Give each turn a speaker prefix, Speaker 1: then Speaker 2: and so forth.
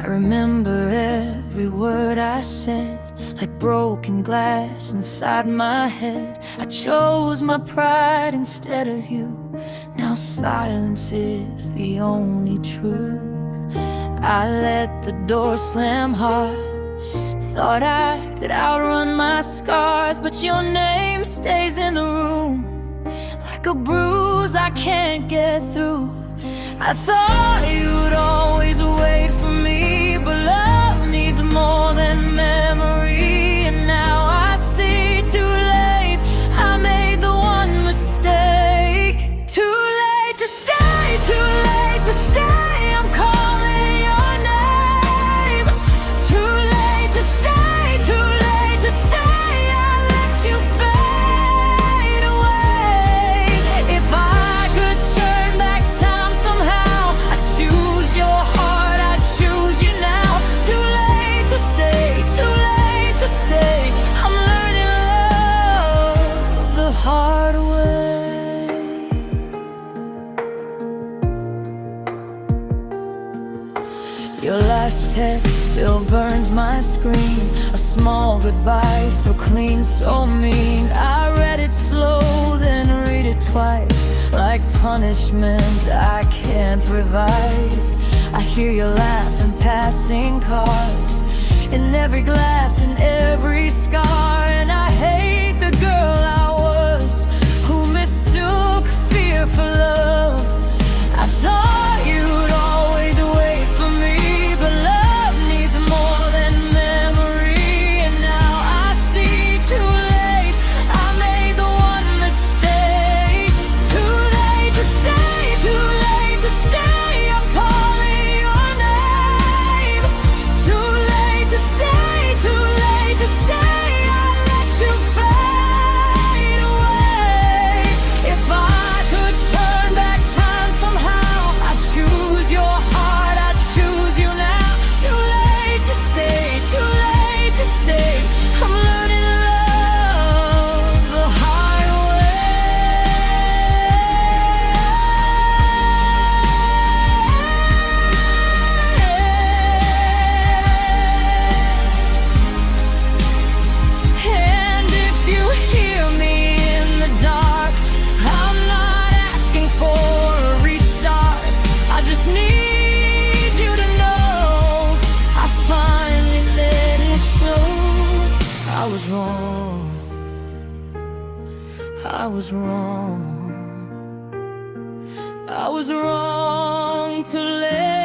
Speaker 1: I remember every word I said, like broken glass inside my head. I chose my pride instead of you. Now silence is the only truth. I let the door slam hard, thought I could outrun my scars, but your name stays in the room like a bruise I can't get through. I thought you'd always wait for me, but love needs more than memory. And now I see, too late, I made the one mistake. Too late to stay, too late to stay, I'm calling your name. Too late to stay, too late to stay, I let you fade away. If I could turn back time somehow, I'd choose your heart, I'd choose you now. Too late to stay, too late to stay, I'm learning love the hard way. Your last text still burns my screen, a small goodbye, so clean, so mean. I read it slow, then read it twice, like punishment I can't revise. I hear you laugh in passing cars, in every glass, in every scar. And I hate the girl I was, who mistook fear for love. I thought you'd always wait for me, but love needs more than memory. And now I see, too late, I made the one mistake. Too late to stay, too late to stay, I'm calling your name. Too late to stay, too late to stay, I let you fade away. If I could turn back time somehow, I'd choose your heart, I'd choose you now. Too late to stay, too late to stay, I'm learning love the hard way. And if you hear me in the dark, I'm not asking for a restart, I just need you to know I finally let it show. I was wrong, I was wrong, I was wrong to let